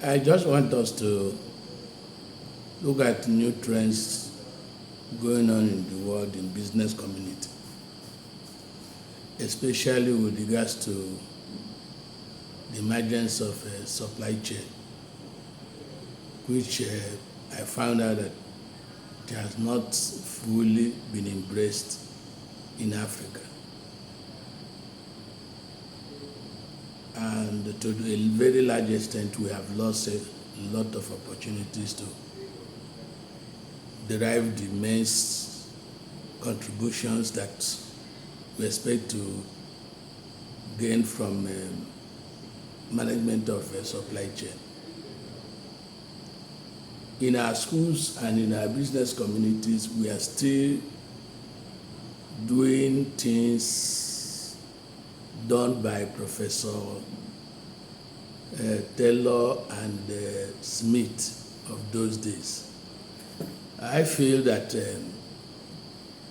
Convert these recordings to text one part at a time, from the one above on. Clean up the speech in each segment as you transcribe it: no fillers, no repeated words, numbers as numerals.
I just want us to look at new trends going on in the world in business community, especially with regards to the emergence of a supply chain, which I found out that it has not fully been embraced in Africa. And to a very large extent, we have lost a lot of opportunities to derive the immense contributions that we expect to gain from management of a supply chain. In our schools and in our business communities, we are still doing things done by Professor Taylor and Smith of those days. I feel that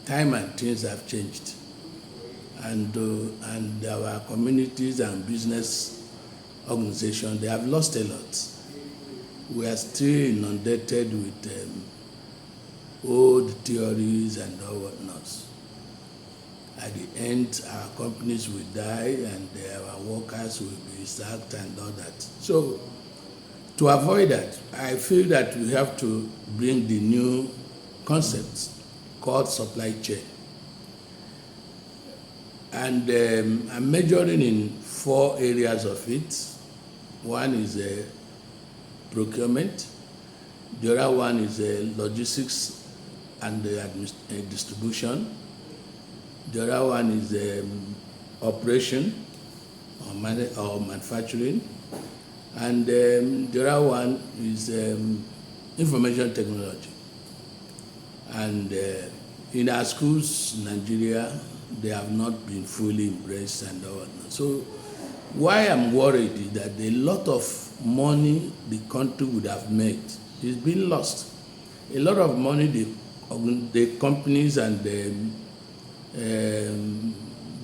time and things have changed, and our communities and business organizations, they have lost a lot. We are still inundated with old theories and all whatnot. At the end, our companies will die and our workers will be sacked and all that. So, to avoid that, I feel that we have to bring the new concepts called supply chain. And I'm majoring in 4 areas of it. One is procurement, the other one is logistics and distribution, the other one is operation or manufacturing, and the other one is information technology. And in our schools in Nigeria, they have not been fully embraced and all that. So why I'm worried is that a lot of money the country would have made is being lost. A lot of money the companies and the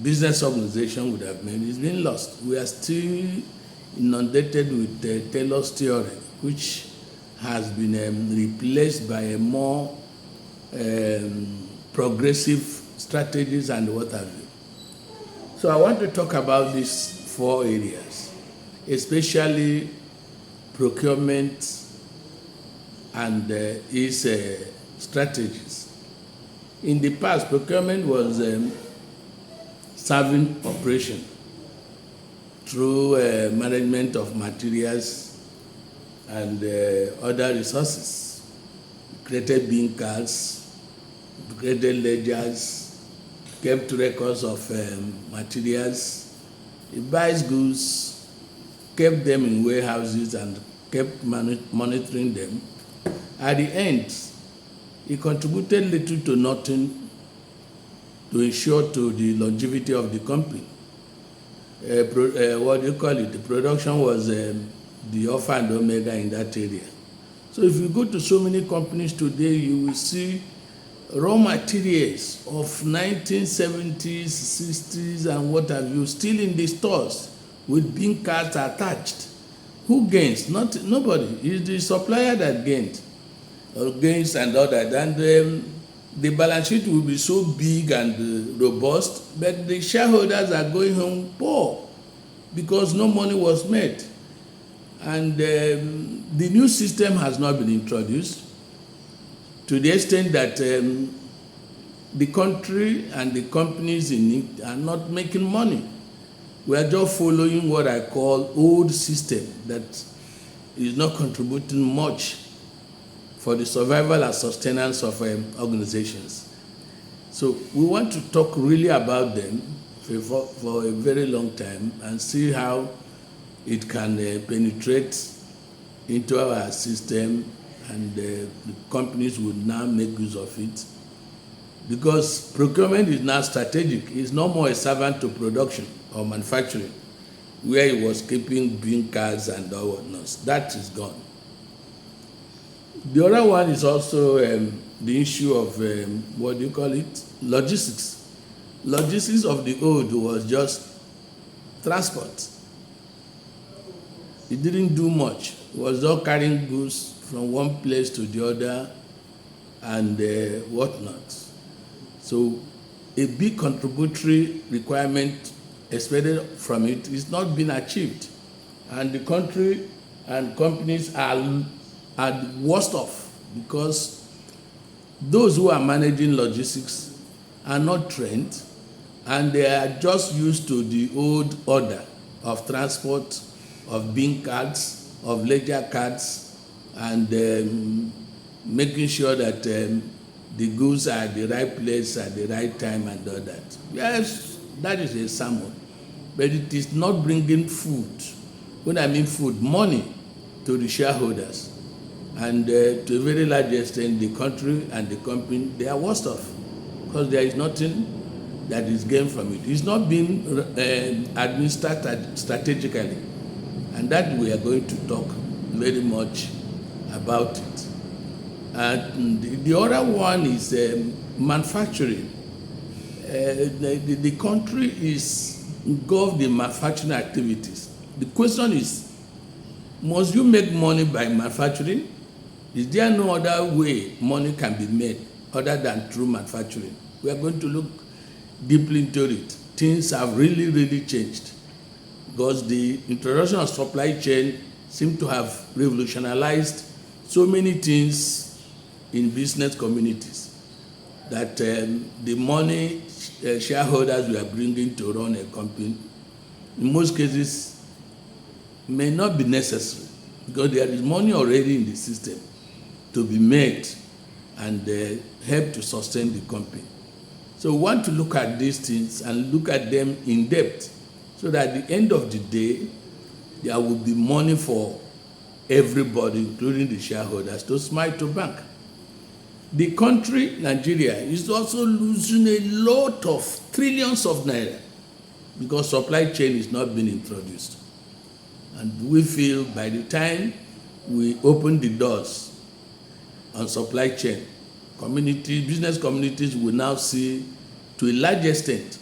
business organization would have made is being lost. We are still inundated with Taylor's theory, which has been replaced by a more progressive strategies and what have you. So I want to talk about these 4 areas, especially procurement and its strategies. In the past, procurement was serving operation through management of materials and other resources. Created bean cards, created ledgers, kept records of materials. It buys goods, kept them in warehouses and kept monitoring them. At the end, it contributed little to nothing to ensure to the longevity of the company. What do you call it? The production was the alpha and omega in that area. So if you go to so many companies today, you will see raw materials of 1970s, 60s, and what have you, still in the stores with bean cards attached. Who gains? Nobody. It's the supplier that gains and all that. And the balance sheet will be so big and robust, but the shareholders are going home poor because no money was made. And the new system has not been introduced to the extent that the country and the companies in it are not making money. We are just following what I call old system that is not contributing much for the survival and sustenance of organizations. So we want to talk really about them for a very long time and see how it can penetrate into our system, and the companies would now make use of it. Because procurement is now strategic. It's no more a servant to production or manufacturing, where it was keeping bean cards and all whatnot. That is gone. The other one is also the issue of, what do you call it? Logistics. Logistics of the old was just transport. it didn't do much. It was all carrying goods from one place to the other and whatnot. So a big contributory requirement expected from it is not being achieved. And the country and companies are worst off because those who are managing logistics are not trained and they are just used to the old order of transport, of bin cards, of ledger cards, and making sure that the goods are at the right place at the right time and all that. Yes, that is a sermon, but it is not bringing food. When I mean food, money to the shareholders. And to a very large extent, the country and the company, they are worse off because there is nothing that is gained from it. It's not being administered strategically. And that we are going to talk very much about it. And the other one is manufacturing. The country is engulfed in manufacturing activities. The question is, must you make money by manufacturing? Is there no other way money can be made other than through manufacturing? We are going to look deeply into it. Things have really, really changed because the introduction of supply chain seems to have revolutionized so many things in business communities that the money shareholders we are bringing to run a company, in most cases, may not be necessary because there is money already in the system to be made and help to sustain the company. So we want to look at these things and look at them in depth so that at the end of the day, there will be money for everybody, including the shareholders, to smile to bank. The country, Nigeria, is also losing a lot of trillions of naira because supply chain is not being introduced. And we feel by the time we open the doors on supply chain, business communities will now see to a large extent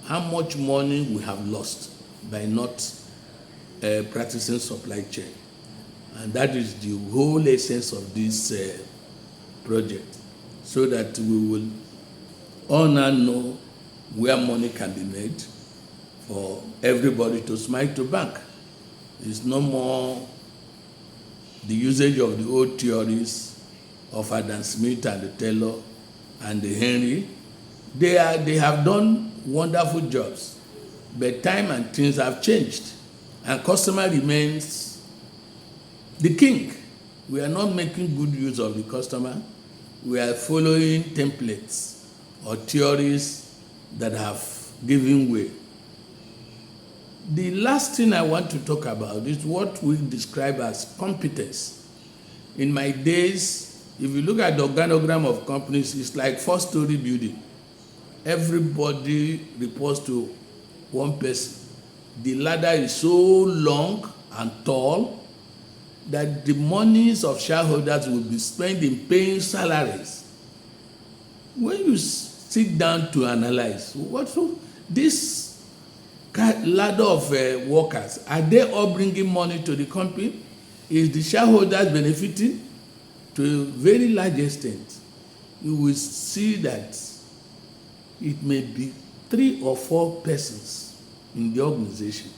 how much money we have lost by not practicing supply chain. And that is the whole essence of this project, so that we will all now know where money can be made for everybody to smile to bank. It's no more the usage of the old theories of Adam Smith and the Taylor and the Henry. They have done wonderful jobs, but time and things have changed, and customer remains the king. We are not making good use of the customer. We are following templates or theories that have given way. The last thing I want to talk about is what we describe as competence. In my days, if you look at the organogram of companies, it's like 4-story building. Everybody reports to one person. The ladder is so long and tall that the monies of shareholders will be spent in paying salaries. When you sit down to analyze, this ladder of workers, are they all bringing money to the company? Is the shareholders benefiting? To a very large extent, you will see that it may be 3 or 4 persons in the organization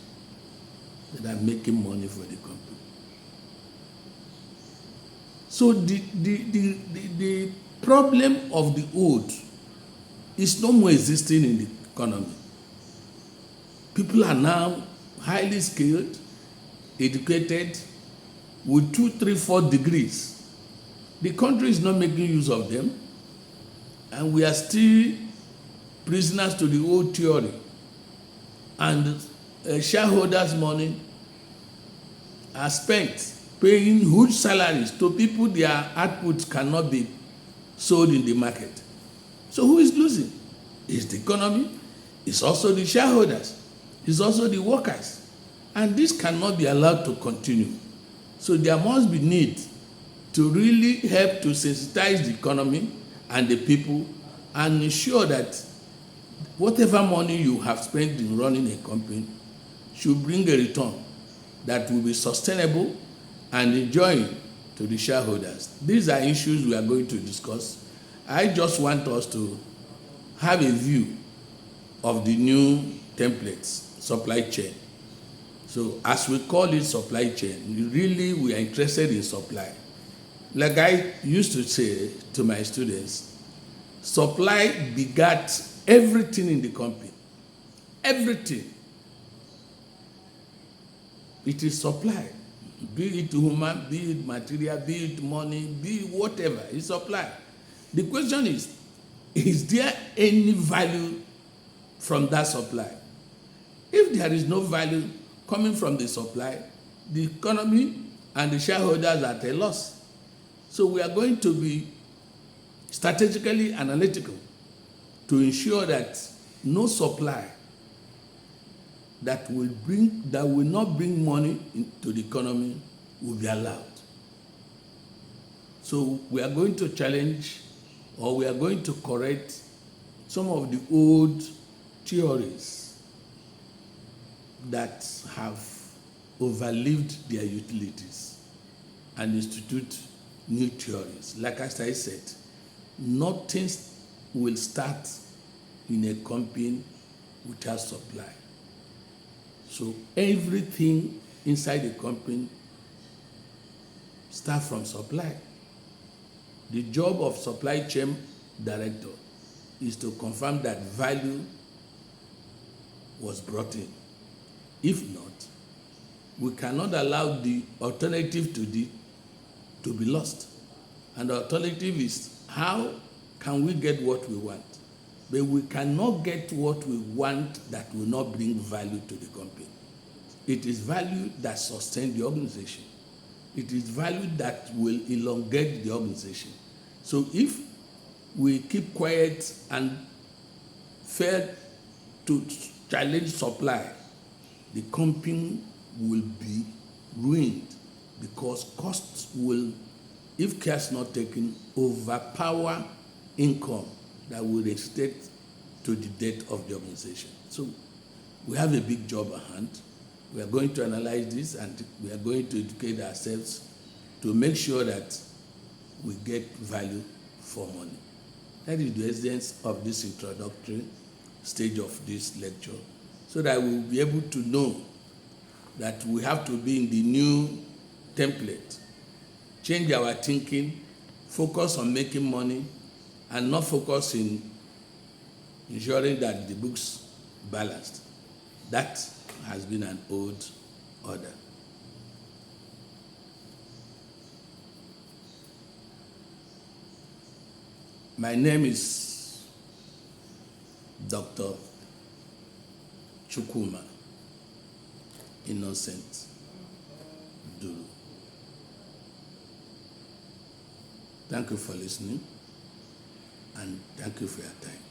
that are making money for the company. So the problem of the old is no more existing in the economy. People are now highly skilled, educated, with 2, 3, 4 degrees. The country is not making use of them, and we are still prisoners to the old theory. And shareholders' money are spent paying huge salaries to people their output cannot be sold in the market. So who is losing? It's the economy, it's also the shareholders, it's also the workers. And this cannot be allowed to continue. So there must be need to really help to sensitize the economy and the people and ensure that whatever money you have spent in running a company should bring a return. that will be sustainable and enjoying to the shareholders. These are issues we are going to discuss. I just want us to have a view of the new templates, supply chain. So as we call it supply chain, really we are interested in supply. Like I used to say to my students, supply begat everything in the company. Everything. It is supply. Be it human, be it material, be it money, be it whatever, it's supply. The question is there any value from that supply? If there is no value coming from the supply, the economy and the shareholders are at a loss. So we are going to be strategically analytical to ensure that no supply that will not bring money into the economy will be allowed. So we are going to challenge, or we are going to correct some of the old theories that have overlived their utilities and institute new theories. Like as I said, nothing will start in a company without supply. So everything inside the company starts from supply. The job of supply chain director is to confirm that value was brought in. If not, we cannot allow the alternative to be lost. And the alternative is, how can we get what we want? But we cannot get what we want that will not bring value to the company. It is value that sustains the organization. It is value that will elongate the organization. So if we keep quiet and fail to challenge supply, the company will be ruined, because costs will, if care is not taken, overpower income that will extend to the debt of the organization. So we have a big job at hand. We are going to analyze this, and we are going to educate ourselves to make sure that we get value for money. That is the essence of this introductory stage of this lecture, so that we will be able to know that we have to be in the new template, change our thinking, focus on making money, and not focus in ensuring that the books balanced. That has been an old order. My name is Dr. Chukwuma Innocent Duru. Thank you for listening, and thank you for your time.